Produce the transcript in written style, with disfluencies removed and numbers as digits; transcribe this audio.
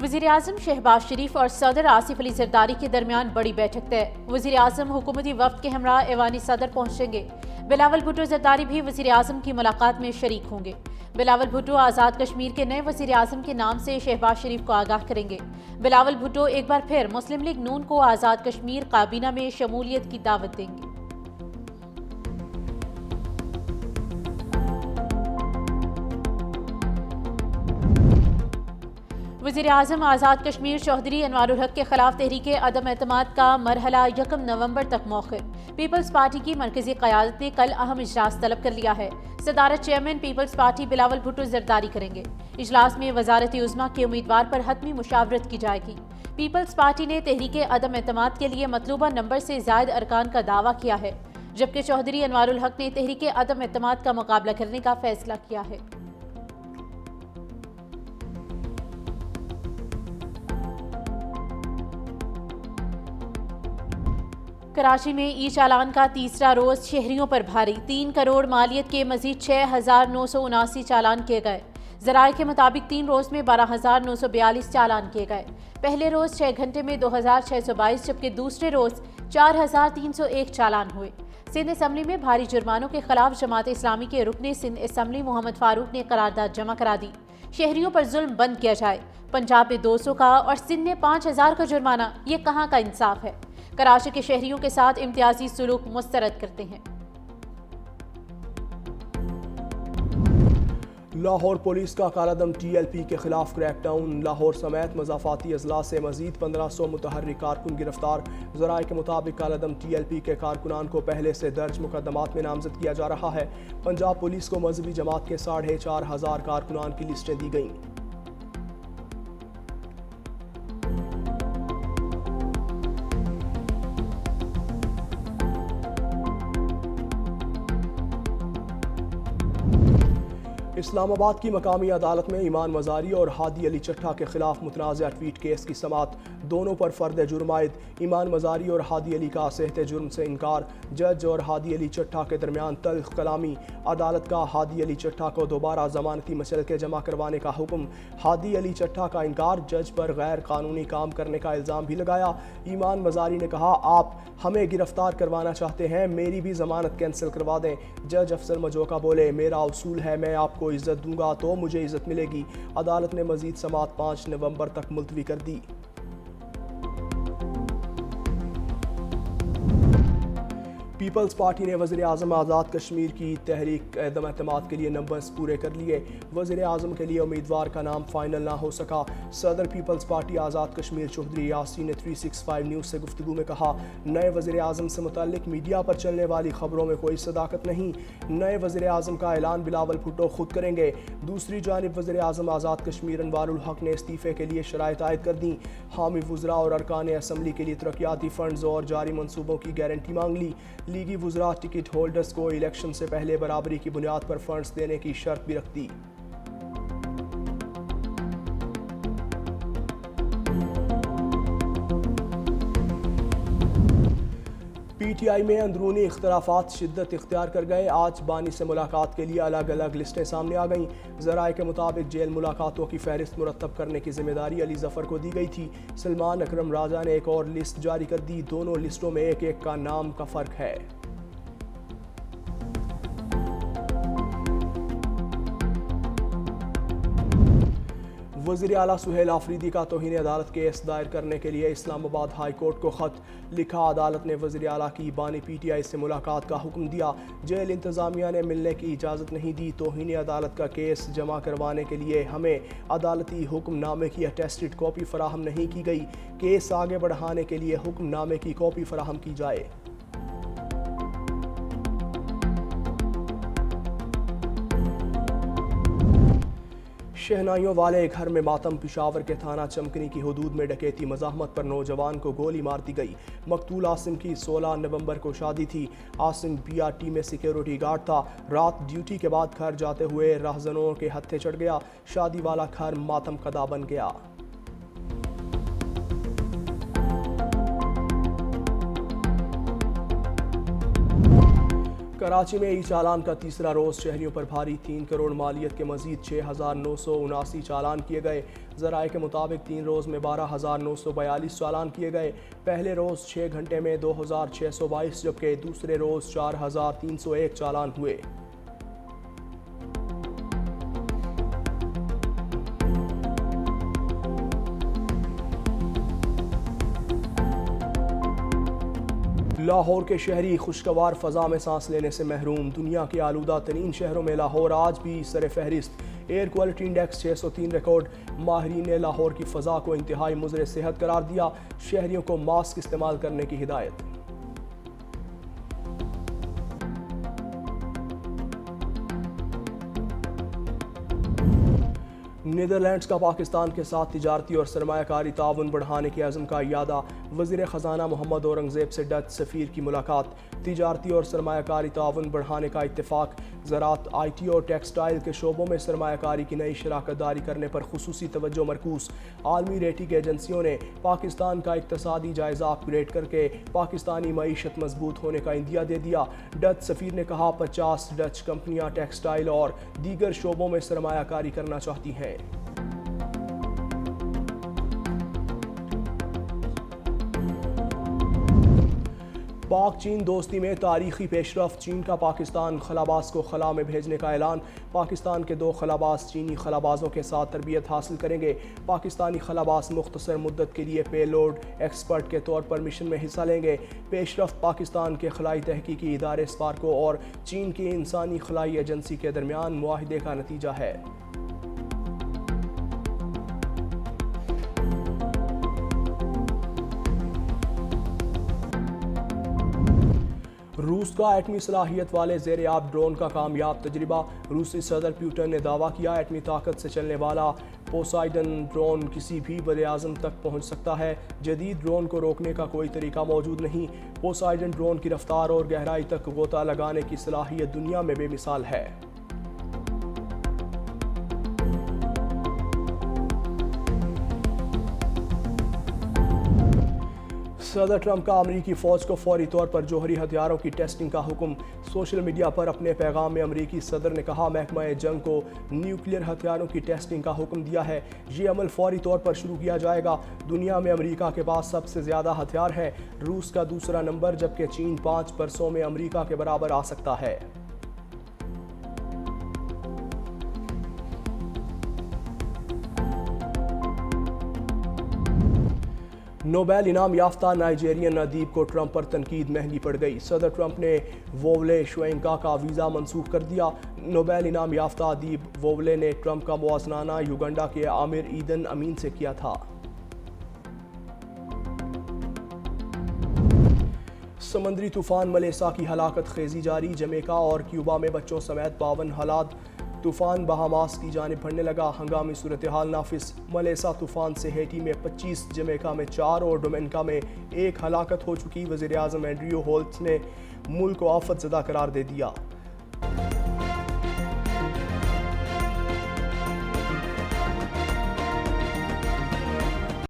वज़ीर-ए-आज़म शहबाज शरीफ और सदर आसिफ अली जरदारी के दरमियान बड़ी बैठक तय। वज़ीर-ए-आज़म हुकूमती वफ्द के हमरा ऐवानी सदर पहुंचेंगे। बिलावल भुट्टो जरदारी भी वज़ीर-ए-आज़म की मुलाकात में शरीक होंगे। बिलावल भुट्टो आज़ाद कश्मीर के नए वज़ीर-ए-आज़म के नाम से शहबाज शरीफ को आगाह करेंगे। बिलावल भुट्टो एक बार फिर मुस्लिम लीग नून को आज़ाद कश्मीर काबीना में शमूलियत की दावत देंगे। वज़ीर-ए-आज़म आज़ाद कश्मीर चौधरी अनवारुल हक के खिलाफ तहरीके अदम एतमाद का मरहला 1 नवंबर तक मौखिर। पीपल्स पार्टी की मरकजी क़यादत ने कल अहम इजलास तलब कर लिया है। सदारत chairman Peoples Party Bilawal Bhutto Zardari करेंगे। इजलास में वज़ारत उज़्मा के उम्मीदवार पर हतमी मुशावरत की जाएगी। पीपल्स पार्टी ने तहरीके अदम एतमाद के लिए मतलूबा नंबर से ज़ायद अरकान का दावा किया है, जबकि चौधरी अनवारुल हक ने तहरीके अदम एतमाद का मुकाबला करने का फैसला किया है। कराची में ई चालान का तीसरा रोज शहरियों पर भारी। 3 करोड़ मालियत के मजीद 6,979 चालान किए गए। ज़राए के मुताबिक 3 रोज में 12,942 चालान किए गए। पहले रोज 6 घंटे में 2,622 जबकि दूसरे रोज 4,301 चालान हुए। सिंध असम्बली में भारी जुर्मानों के खिलाफ जमात इस्लामी के रुकने सिंध असम्बली मोहम्मद फारूक ने करारदाद जमा करा दी। शहरियों पर जुल्म बंद किया जाए। पंजाब में 200 का और सिंध में 5,000 का जुर्माना, ये कहाँ का इंसाफ है। कराची के शहरियों के साथ इम्तियाजी सुलूक मुस्तरद करते हैं। लाहौर पुलिस का कालादम TLP के खिलाफ क्रैकडाउन। लाहौर समेत मज़ाफ़ाती अजला से मजीद 1500 मुतहर्रिक कारकुन गिरफ्तार। ज़राए के मुताबिक कालादम TLP के कारकुनान को पहले से दर्ज मुकदमात में नामजद किया जा रहा है। पंजाब पुलिस को मजहबी जमात के 4,500 कारकुनान की लिस्टें दी गईं। इस्लामाबाद की मकामी अदालत में ईमान मज़ारी और हादी अली चट्ठा के खिलाफ मुतनाज़ा ट्वीट केस की समाअत। दोनों पर फर्द जुर्म आयद। ईमान मज़ारी और हादी अली का सेहत जुर्म से इनकार। जज और हादी अली चट्ठा के दरमियान तल्ख कलामी। अदालत का हादी अली चट्ठा को दोबारा ज़मानती मसलके जमा करवाने का हुक्म। हादी अली चट्ठा का इनकार। जज पर गैर कानूनी काम करने का इल्ज़ाम भी लगाया। ईमान मज़ारी ने कहा, आप हमें गिरफ्तार करवाना चाहते हैं, मेरी भी ज़मानत कैंसिल करवा दें। जज अफसर मजोका बोले, मेरा उसूल है, मैं आपको इज्जत दूंगा तो मुझे इज्जत मिलेगी। अदालत ने मजीद समाअत 5 नवंबर तक मुलतवी कर दी। पीपल्स पार्टी ने वज़ीर-ए-आज़म आज़ाद कश्मीर की तहरीक अदम एतमाद के लिए नंबर्स पूरे कर लिए। वज़ीर-ए-आज़म के लिए उम्मीदवार का नाम फाइनल ना हो सका। सदर पीपल्स पार्टी आज़ाद कश्मीर चौधरी यासीन ने 365 न्यूज़ से गुफ्तगू में कहा, नए वज़ीर-ए-आज़म से मुताल्लिक मीडिया पर चलने वाली खबरों में कोई सदाकत नहीं। नए वज़ीर-ए-आज़म का ऐलान बिलावल भुट्टो खुद करेंगे। दूसरी जानिब वज़ीर-ए-आज़म आज़ाद कश्मीर अनवारुल हक ने इस्तीफ़े के लिए शराइत आयद कर दी। हामी वुज़रा और अरकान असम्बली के लिए तरक्याती फ़ंड्स और जारी मनसूबों की गारंटी मांग ली। लीगी वुज़रा टिकट होल्डर्स को इलेक्शन से पहले बराबरी की बुनियाद पर फंड्स देने की शर्त भी रख दी। PTI में अंदरूनी इख्तलाफात शिद्दत इख्तियार कर गए। आज बानी से मुलाकात के लिए अलग अलग लिस्टें सामने आ गईं। ज़राए के मुताबिक जेल मुलाकातों की फहरिस्त मुरतब करने की जिम्मेदारी अली ज़फ़र को दी गई थी। सलमान अकरम राजा ने एक और लिस्ट जारी कर दी। दोनों लिस्टों में एक एक का नाम का फ़र्क है। वज़ीर आला सुहेल आफरीदी का तौहीन अदालत केस दायर करने के लिए इस्लामाबाद हाई कोर्ट को ख़त लिखा। अदालत ने वज़ीर आला की बानी PTI से मुलाकात का हुक्म दिया। जेल इंतज़ामिया ने मिलने की इजाज़त नहीं दी। तौहीन अदालत का केस जमा करवाने के लिए हमें अदालती हुक्मनामे की अटेस्टेड कॉपी फ़राहम नहीं की गई। केस आगे बढ़ाने के लिए हुक्मनामे की कॉपी फ़राहम की जाए। शहनाइयों वाले घर में मातम। पिशावर के थाना चमकनी की हदूद में डकैती मज़ाहमत पर नौजवान को गोली मार दी गई। मकतूल आसिम की 16 नवंबर को शादी थी। आसिम PRT में सिक्योरिटी गार्ड था। रात ड्यूटी के बाद घर जाते हुए राहजनों के हत्थे चढ़ गया। शादी वाला घर मातम कदा बन गया। کراچی میں ای چالان کا تیسرا روز شہریوں پر بھاری 3 کروڑ مالیت کے مزید 6,979 چالان کیے گئے۔ ذرائع کے مطابق 3 روز میں 12,942 چالان کیے گئے۔ پہلے روز 6 گھنٹے میں 2,622 جبکہ دوسرے روز 4,301 چالان ہوئے۔ لاہور کے شہری خوشگوار فضا میں سانس لینے سے محروم۔ دنیا کے آلودہ ترین شہروں میں لاہور آج بھی سر فہرست۔ Air quality index 603 record. ماہرین نے لاہور کی فضا کو انتہائی مضر صحت قرار دیا۔ شہریوں کو ماسک استعمال کرنے کی ہدایت۔ نیدرلینڈز کا پاکستان کے ساتھ تجارتی اور سرمایہ کاری تعاون بڑھانے کے عزم کا اعادہ۔ وزیر خزانہ محمد اورنگزیب سے ڈچ سفیر کی ملاقات۔ تجارتی اور سرمایہ کاری تعاون بڑھانے کا اتفاق۔ زراعت، آئی ٹی اور ٹیکسٹائل کے شعبوں میں سرمایہ کاری کی نئی شراکت داری کرنے پر خصوصی توجہ مرکوز۔ عالمی ریٹنگ ایجنسیوں نے پاکستان کا اقتصادی جائزہ اپ گریڈ کر کے پاکستانی معیشت مضبوط ہونے کا عندیہ دے دیا۔ ڈچ سفیر نے کہا 50 ڈچ کمپنیاں ٹیکسٹائل اور دیگر شعبوں میں سرمایہ کاری کرنا چاہتی ہیں۔ پاک چین دوستی میں تاریخی پیش رفت۔ چین کا پاکستان خلاباز کو خلا میں بھیجنے کا اعلان۔ پاکستان کے 2 خلاباز چینی خلابازوں کے ساتھ تربیت حاصل کریں گے۔ پاکستانی خلاباز مختصر مدت کے لیے پے لوڈ ایکسپرٹ کے طور پر مشن میں حصہ لیں گے۔ پیش رفت پاکستان کے خلائی تحقیقی ادارے اسپارکو اور چین کی انسانی خلائی ایجنسی کے درمیان معاہدے کا نتیجہ ہے۔ روس کا ایٹمی صلاحیت والے زیر آب ڈرون کا کامیاب تجربہ۔ روسی صدر پیوٹن نے دعویٰ کیا ایٹمی طاقت سے چلنے والا پوسائیڈن ڈرون کسی بھی براعظم تک پہنچ سکتا ہے۔ جدید ڈرون کو روکنے کا کوئی طریقہ موجود نہیں۔ پوسائیڈن ڈرون کی رفتار اور گہرائی تک غوطہ لگانے کی صلاحیت دنیا میں بے مثال ہے۔ صدر ٹرمپ کا امریکی فوج کو فوری طور پر جوہری ہتھیاروں کی ٹیسٹنگ کا حکم۔ سوشل میڈیا پر اپنے پیغام میں امریکی صدر نے کہا محکمہ جنگ کو نیوکلیئر ہتھیاروں کی ٹیسٹنگ کا حکم دیا ہے۔ یہ عمل فوری طور پر شروع کیا جائے گا۔ دنیا میں امریکہ کے پاس سب سے زیادہ ہتھیار ہے، روس کا دوسرا نمبر، جبکہ چین 5 برسوں میں امریکہ کے برابر آ سکتا ہے۔ نوبیل انعام یافتہ نائجیرین ادیب کو ٹرمپ پر تنقید مہنگی پڑ گئی۔ صدر ٹرمپ نے وولے شوئنکا کا ویزا منسوخ کر دیا۔ نوبیل انعام یافتہ ادیب وولے نے ٹرمپ کا موازنہ یوگنڈا کے عامر ایدن امین سے کیا تھا۔ سمندری طوفان ملیسا کی ہلاکت خیزی جاری۔ جمیکا اور کیوبا میں بچوں سمیت 52 ہلاک۔ طوفان بہاماس کی جانب بڑھنے لگا۔ ہنگامی صورتحال نافذ۔ ملیسا طوفان سے ہیٹی میں 25، جمیکا میں 4 اور ڈومینیکا میں 1 ہلاکت ہو چکی۔ وزیر اعظم اینڈریو ہولٹس نے ملک کو آفت زدہ قرار دے دیا۔